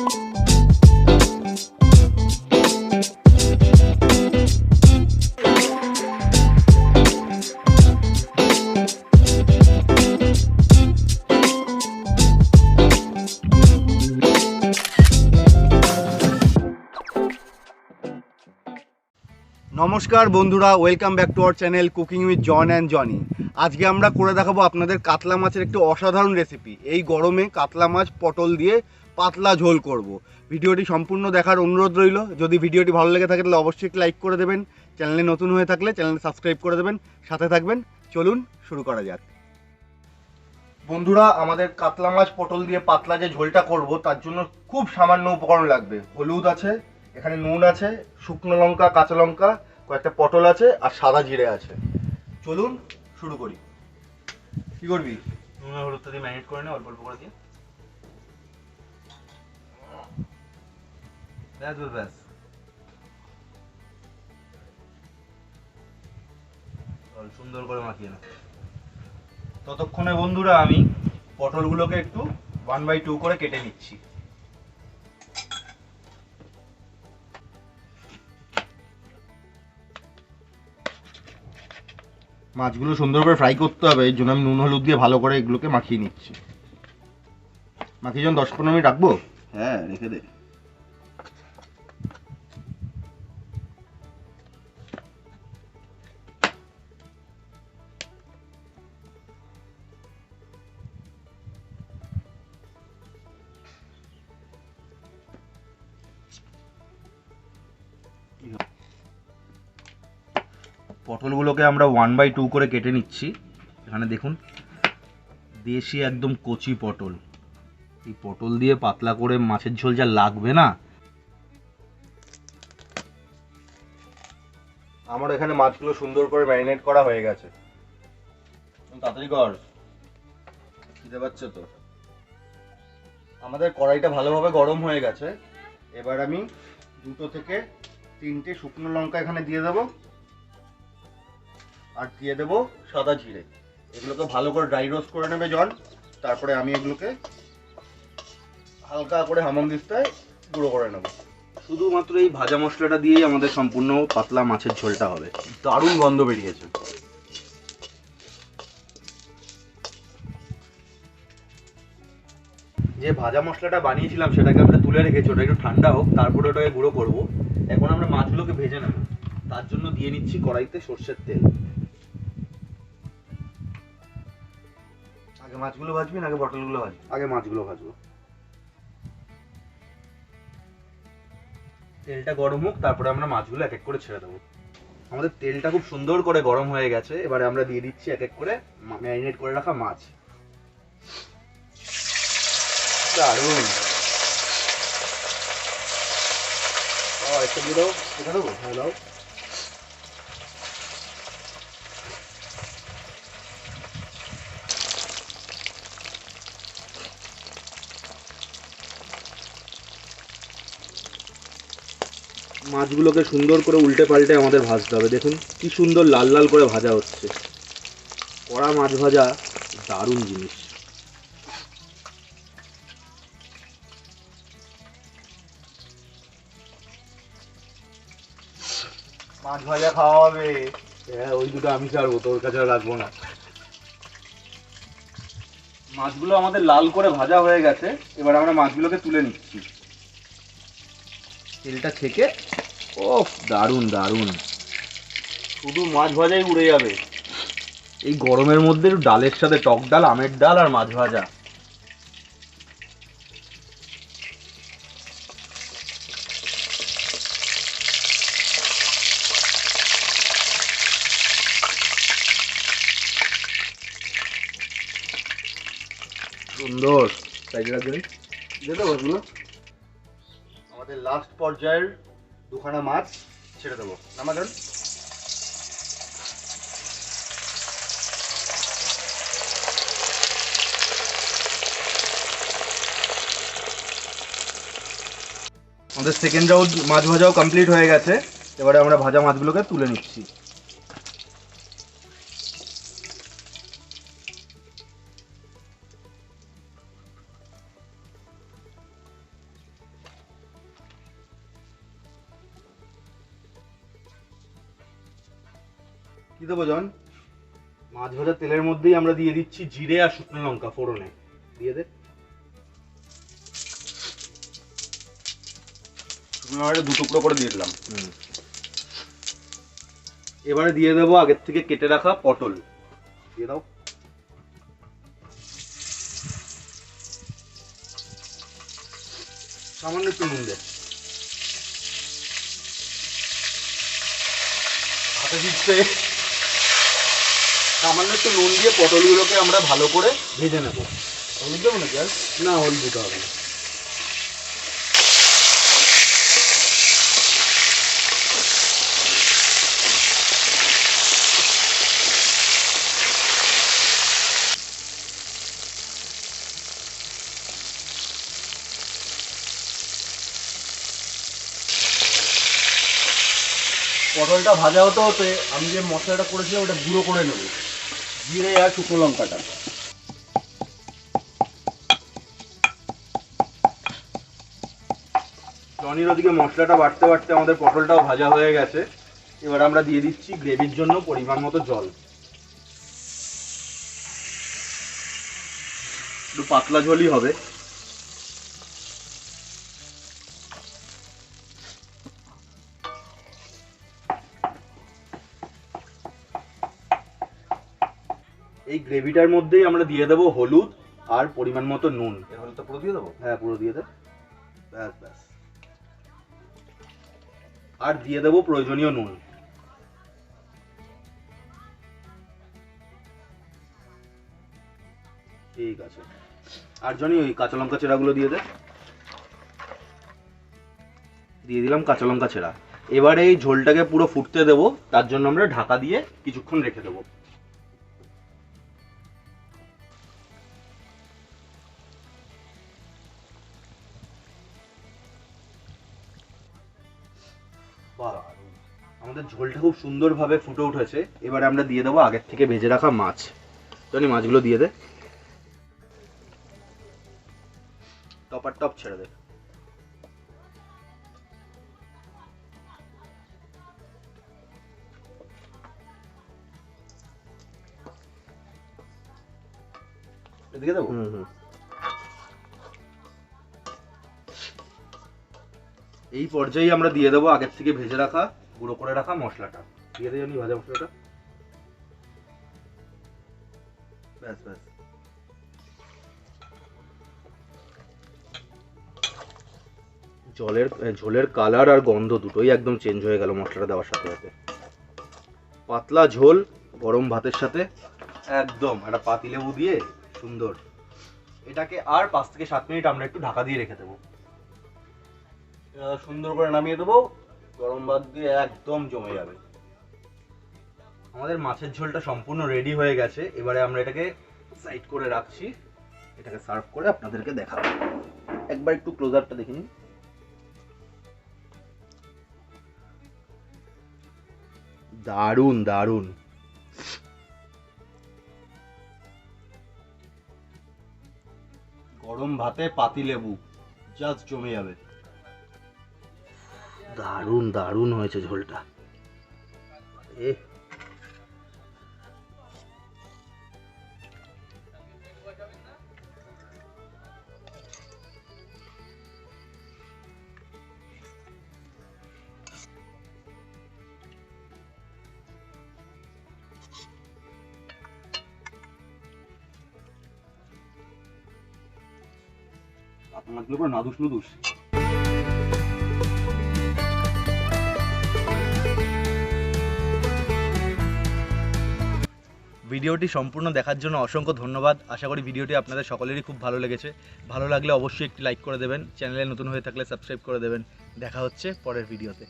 নমস্কার বন্ধুরা, welcome back to our channel cooking with John and Johnny. আজকে আমরা করে দেখাবো আপনাদের কাতলা মাছের একটি অসাধারণ রেসিপি। এই গরমে কাতলা মাছ পটল দিয়ে পাতলা ঝোল করব। ভিডিওটি সম্পূর্ণ দেখার অনুরোধ রইল। যদি ভিডিওটি ভালো লেগে থাকে তাহলে অবশ্যই একটি লাইক করে দেবেন। চ্যানেলে নতুন হয়ে থাকলে চ্যানেলটি সাবস্ক্রাইব করে দেবেন, সাথে থাকবেন। চলুন শুরু করা যাক। বন্ধুরা, আমাদের কাতলা মাছ পটল দিয়ে পাতলা যে ঝোলটা করব তার জন্য খুব সামান্য উপকরণ লাগবে। হলুদ আছে, এখানে নুন আছে, শুকনো লঙ্কা, কাঁচা লঙ্কা, কয়েকটা পটল আছে আর সাদা জিরে আছে। চলুন শুরু করি। কি করবি? নুন আর হলুদটা দিয়ে ম্যারিনেট করে নে অল্প অল্প করে দিয়ে। ব্যাস সুন্দর করে মাখিয়ে না। ততক্ষণে বন্ধুরা আমি পটলগুলোকে একটু 1/2 করে কেটে নিচ্ছি। মাছগুলো সুন্দর করে ফ্রাই করতে হবে, এই জন্য আমি নুন হলুদ দিয়ে ভালো করে এগুলোকে মাখিয়ে নিচ্ছি। মাখিয়ে যখন 10-15 মিনিট রাখবো। হ্যাঁ, রেখে দে। পটলগুলোকে আমরা 1/2 করে কেটে নিচ্ছি। এখানে দেখুন, দেশি একদম কচি পটল। এই পটল দিয়ে পাতলা করে মাছের ঝোল যা লাগবে না। আমার এখানে মাছগুলো সুন্দর করে ম্যারিনেট করা হয়ে গেছে। তাড়াতাড়ি কর, খিদে পাচ্ছে তো। আমাদের কড়াইটা ভালোভাবে গরম হয়ে গেছে। এবার আমি 2 থেকে 3টে শুকনো লঙ্কা এখানে দিয়ে দেবো আর দিয়ে দেবো সাদা জিরে। এগুলোকে ভালো করে ড্রাই রোস্ট করে নেবে জন। তারপরে আমি এগুলোকে হালকা করে হামানদিস্তায় গুঁড়ো করে নেব। শুধুমাত্র এই ভাজা মশলাটা দিয়েই আমাদের সম্পূর্ণ পাতলা মাছের ঝোলটা হবে। দারুণ গন্ধ বেরিয়েছে। যে ভাজা মশলাটা বানিয়েছিলাম সেটাকে আমরা তুলে রেখেছি, ওটা একটু ঠান্ডা হোক, তারপরে ওটাকে গুঁড়ো করব। এখন আমরা মাছগুলোকে ভেজে নেব। তার জন্য দিয়ে নিচ্ছি কড়াইতে সর্ষের তেল। আগে মাছগুলো ভাজবি না আগে পটলগুলো ভাজবি? আগে মাছগুলো ভাজবো। তেলটা গরম হোক, তারপরে আমরা মাছগুলো এক এক করে ছেড়ে দেবো। আমাদের তেলটা খুব সুন্দর করে গরম হয়ে গেছে। এবারে আমরা দিয়ে দিচ্ছি এক এক করে ম্যারিনেট করে রাখা মাছ। দারুণ। একটু দিয়ে দাও, কোথা দেবো? হ্যাঁ দাও। মাছগুলোকে সুন্দর করে উল্টে পাল্টে আমাদের ভাজতে হবে। দেখুন কি সুন্দর লাল লাল করে ভাজা হচ্ছে। কড়া মাছ ভাজা দারুণ জিনিস। মাছ ভাজা খাওয়া হবে। হ্যাঁ, ওই দুটো আমি ছাড়বো, তোর কাছে রাখবো না। মাছগুলো আমাদের লাল করে ভাজা হয়ে গেছে। এবার আমরা মাছগুলোকে তুলে নিচ্ছি তেলটা থেকে। ও দারুণ দারুণ, শুধু মাছ ভাজাই উড়ে যাবে এই গরমের মধ্যে। একটু ডালের সাথে, টক ডাল, আমের ডাল আর মাছ ভাজা। সুন্দর। সাইডে রাখবে, দিয়ে দেবো এগুলো। আমাদের লাস্ট পর্যায়ের দুখানা মাছ ছেড়ে দেবো। আমাদের সেকেন্ড রাউন্ড মাছ ভাজাও কমপ্লিট হয়ে গেছে। এবারে আমরা ভাজা মাছগুলোকে তুলে নিচ্ছি। কি দেবো জন? মাছ ভাজা তেলের মধ্যেই আমরা দিয়ে দিচ্ছি জিরে আর শুকনো লঙ্কা ফোড়নে। দিয়ে দে। শুকনো লঙ্কাটা 2 টুকরো করে দিয়ে দিলাম। এবারে দিয়ে দেবো আগের থেকে কেটে রাখা পটল। দিয়ে দাও। সামান্য একটু নুন দে। হাতে দিচ্ছে। সামান্য একটু নুন দিয়ে পটলগুলোকে আমরা ভালো করে ভেজে নেব। হলুদ দেবো নাকি আর? না, হলুদ দিতে হবে না। পটলটা ভাজা হতে হতে আমি যে মশলাটা করেছিলাম ওটা গুঁড়ো করে নেব, জিরে আর শুকনো লঙ্কাটা। জনির ওদিকে মশলাটা বাটতে বাটতে আমাদের পটলটাও ভাজা হয়ে গেছে। এবার আমরা দিয়ে দিচ্ছি গ্রেভির জন্য পরিমাণ মতো জল। একটু পাতলা ঝোলই হবে। এই গ্রেভিটার মধ্যেই আমরা দিয়ে দেবো হলুদ আর পরিমাণ মতো নুন। এর হলুদটা পুরো দিয়ে দেবো? হ্যাঁ, পুরো দিয়ে দে। ব্যাস ব্যাস। আর দিয়ে দেবো প্রয়োজনীয় নুন। ঠিক আছে। আর জনি ওই কাঁচা লঙ্কা চেরাগুলো দিয়ে দে। দিয়ে দিলাম কাঁচা লঙ্কা চেরা। এবারে এই ঝোলটাকে পুরো ফুটতে দেবো, তার জন্য আমরা ঢাকা দিয়ে কিছুক্ষণ রেখে দেবো। আমাদের ঝোলটা খুব সুন্দরভাবে ফুটে উঠেছে। এবারে আমরা দিয়ে দেবো আগের থেকে ভেজে রাখা মাছ। জানি মাছগুলো দিয়ে দে। টপার টপ ছেড়ে দে। এদিকে দেবো। এই পর্যায়ে আমরা দিয়ে দেবো আগের থেকে ভেজে রাখা গুঁড়ো করে রাখা মশলাটা। দিয়ে দেবো ভাজা মশলাটা। ব্যাস ব্যাস। ঝোলের কালার আর গন্ধ দুটোই একদম চেঞ্জ হয়ে গেল মশলাটা দেওয়ার সাথে সাথে। পাতলা ঝোল গরম ভাতের সাথে একদম একটা পাতিলেবু দিয়ে সুন্দর। এটাকে আর 5 থেকে 7 মিনিট আমরা একটু ঢাকা দিয়ে রেখে দেবো। সুন্দর করে নামিয়ে দেবো। গরম ভাত দিয়ে একদম জমে যাবে। আমাদের মাছের ঝোলটা সম্পূর্ণ রেডি হয়ে গেছে। এবারে আমরা এটাকে সাইড করে রাখছি। এটাকে সার্ভ করে আপনাদেরকে দেখাবো। একবার একটু ক্লোজারটা দেখে নিন। দারুণ দারুণ। গরম ভাতে পাতিলেবু জাস্ট জমে যাবে। দারুণ দারুণ হয়েছে ঝোলটা। মাছগুলো পুরো নাদুস নুদুস। ভিডিওটি সম্পূর্ণ দেখার জন্য অসংখ্য ধন্যবাদ। আশা করি ভিডিওটি আপনাদের সকলেরই খুব ভালো লেগেছে। ভালো লাগলে অবশ্যই একটি লাইক করে দেবেন। চ্যানেলে নতুন হয়ে থাকলে সাবস্ক্রাইব করে দেবেন। দেখা হচ্ছে পরের ভিডিওতে।